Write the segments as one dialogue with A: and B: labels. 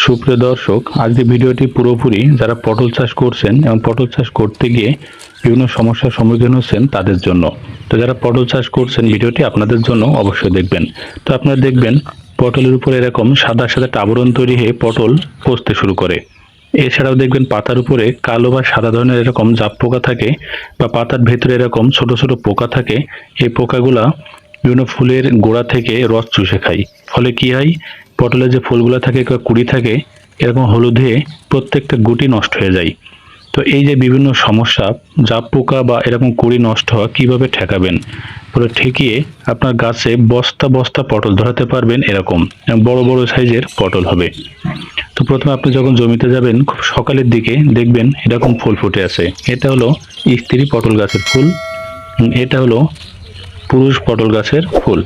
A: সুপ্রিয় দর্শক, আজকে ভিডিওটি পুরোপুরি যারা পটল চাষ করছেন এবং পটল চাষ করতে গিয়ে বিভিন্ন সমস্যার সম্মুখীন হচ্ছেন তাদের জন্য। তো যারা পটল চাষ করছেন ভিডিওটি আপনাদের জন্য অবশ্যই দেখবেন। তো আপনারা দেখবেন পটলের উপরে এরকম সাদা সাদা আবরণ তৈরি হয়ে পটল পচতে শুরু করে। এছাড়াও দেখবেন পাতার উপরে কালো বা সাদা ধরনের এরকম জাপ পোকা থাকে বা পাতার ভেতরে এরকম ছোট ছোট পোকা থাকে। এই পোকাগুলা বিভিন্ন ফুলের গোড়া থেকে রস চুষে খায়। ফলে কি হয়, পটলের যে ফুলগুলো থাকে বা কুড়ি থাকে এরকম হলুদ হয়ে প্রত্যেকটা গুটি নষ্ট হয়ে যায়। তো এই যে বিভিন্ন সমস্যা, জাপ পোকা বা এরকম কুড়ি নষ্ট হওয়া কিভাবে ঠেকাবেন, পুরো ঠেকিয়ে আপনার গাছে বস্তা বস্তা পটল ধরাতে পারবেন, এরকম বড় বড় সাইজের পটল হবে। তো প্রথমে আপনি যখন জমিতে যাবেন খুব সকালের দিকে দেখবেন এরকম ফুল ফুটে আছে। এটা হলো স্ত্রী পটল গাছের ফুল, এটা হলো পুরুষ পটল গাছের ফুল।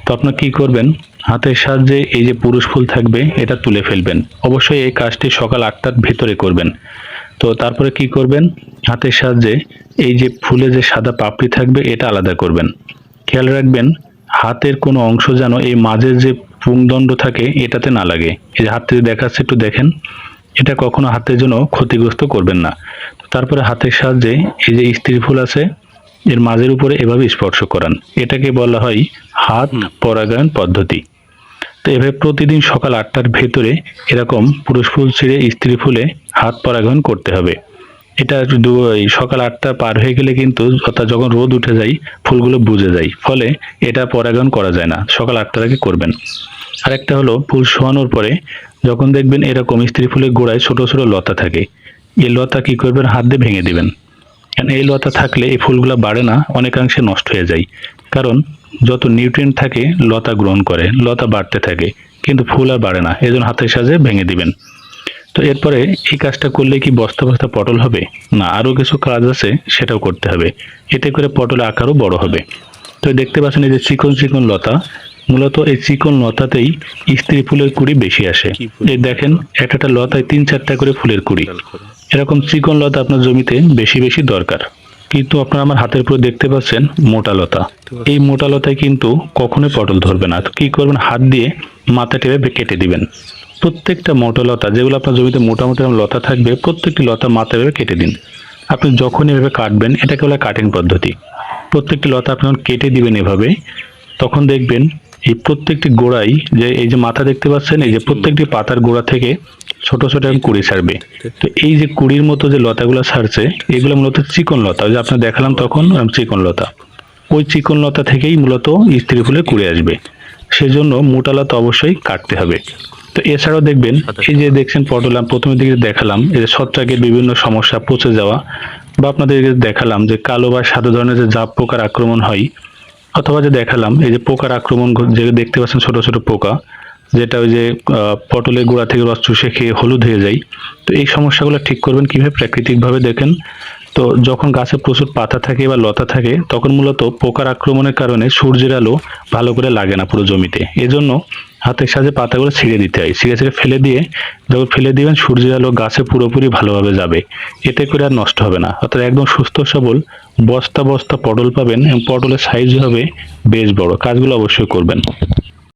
A: তো আপনার কি করবেন, হাতের সাহায্যে এই যে পুরুষ ফুল থাকবে এটা তুলে ফেলবেন। অবশ্যই এই কাজটি সকাল 8টার ভিতরে করবেন। তো তারপরে কি করবেন, হাতের সাহায্যে এই যে ফুলে যে সাদা পাপড়ি থাকবে এটা আলাদা করবেন। খেয়াল রাখবেন হাতের কোনো অংশ যেন এই মাঝের যে পুংদণ্ড থাকে এটাতে না লাগে। এই যে হাতে দেখাচ্ছে, একটু দেখেন, এটা কখনো হাতের জন্য ক্ষতিগ্রস্ত করবেন না। তারপরে হাতের সাহায্যে এই যে স্ত্রী ফুল আছে এর মাঝের উপরে এভাবে স্পর্শ করান। এটাকে বলা হয় হাত পরাগায়ন পদ্ধতি। তো এভাবে প্রতিদিন সকাল 8টার ভেতরে এরকম পুরুষ ফুল ছেড়ে স্ত্রী ফুলে হাত পরাগায়ন করতে হবে। এটা শুধু এই সকাল 8টা পার হয়ে গেলে কিন্তু, অর্থাৎ যখন রোদ উঠে যায় ফুলগুলো বুঝে যায়, ফলে এটা পরাগায়ন করা যায় না। সকাল 8টার আগে করবেন। আরেকটা হলো ফুল শোয়ানোর পরে যখন দেখবেন এরকম স্ত্রী ফুলের গোড়ায় ছোট ছোট লতা থাকে, এই লতা কি করবেন, হাত দিয়ে ভেঙে দিবেন। কারণ এই লতা থাকলে এই ফুলগুলো বাড়ে না, অনেকাংশে নষ্ট হয়ে যায়। কারণ যত নিউট্রিয়েন্ট থাকে লতা গ্রহণ করে, লতা বাড়তে থাকে, কিন্তু ফুল আর বাড়ে না। এজন্য হাতের সাহায্যে ভেঙে দিবেন। তো এরপরে এই কাজটা করলে কি বস্তা বস্তা পটল হবে না, আরো কিছু কাজ আছে সেটাও করতে হবে। এতে করে পটলের আকারও বড় হবে। তো দেখতে পাচ্ছেন এই যে চিকন চিকন লতা, মূলত এই চিকন লতাতেই স্ত্রী ফুলের কুড়ি বেশি আসে। এই দেখেন একটা একটা লতায় 3-4টা করে ফুলের কুড়ি। এরকম চিকন লতা আপনার জমিতে বেশি বেশি দরকার। কিন্তু আপনারা আমার হাতের উপর দেখতে পাচ্ছেন মোটা লতা, এই মোটা লতায় কিন্তু কখনোই পটল ধরবে না। তো কি করবেন, হাত দিয়ে মাথা টেপে কেটে দিবেন। প্রত্যেকটা মোটা লতা যেগুলো আপনার জমিতে মোটামুটি লতা থাকবে, প্রত্যেকটি লতা মাথা ভেবে কেটে দিন। আপনি যখন এভাবে কাটবেন, এটাকে বলে কাটিং পদ্ধতি। প্রত্যেকটি লতা আপনি যখন কেটে দিবেন এভাবে, তখন দেখবেন এই প্রত্যেকটি গোড়ায় যে এই যে মাথা দেখতে পাচ্ছেন, এই যে প্রত্যেকটি পাতার গোড়া থেকে ছোট ছোট কুড়ি ছাড়বে। তো এই যে কুড়ির মতো যে লতাগুলো ছাড়ছে এগুলো মূলত চিকন লতা, ওই যে আপনার দেখালাম তখন চিকন লতা। ওই চিকন লতা থেকেই মূলত স্ত্রী ফুলে কুড়ি আসবে। সেজন্য মোটা লতা অবশ্যই কাটতে হবে। তো এছাড়াও দেখবেন এই যে দেখছেন পটল, আমি প্রথমের দিকে দেখালাম এই যে ছত্রাকের বিভিন্ন সমস্যা, পচে যাওয়া, বা আপনাদেরকে দেখালাম যে কালো বা সাদা ধরনের যে জাপ পোকার আক্রমণ হয়, অথবা যে দেখালাম এই যে পোকার আক্রমণ যে দেখতে পাচ্ছেন ছোট ছোট পোকা, যেটা ওই যে পটলের গোড়া থেকে রস চুষে খেয়ে হলুদ হয়ে যায়। তো এই সমস্যাগুলো ঠিক করবেন কিভাবে, প্রাকৃতিকভাবে দেখেন। তো যখন গাছে প্রচুর পাতা থাকে বা লতা থাকে তখন মূলত পোকার আক্রমণের কারণে সূর্যের আলো ভালো করে লাগে না পুরো জমিতে। এজন্য হাতের সাহায্যে পাতাগুলো ছিঁড়ে দিতে হয়। ছিঁড়ে ছিঁড়ে ফেলে দিয়ে যখন ফেলে দিবেন সূর্যের আলো গাছে পুরোপুরি ভালোভাবে যাবে। এতে করে আর নষ্ট হবে না, অর্থাৎ একদম সুস্থ সবল বস্তা বস্তা পটল পাবেন এবং পটলের সাইজ হবে বেশ বড়। কাজগুলো অবশ্যই করবেন।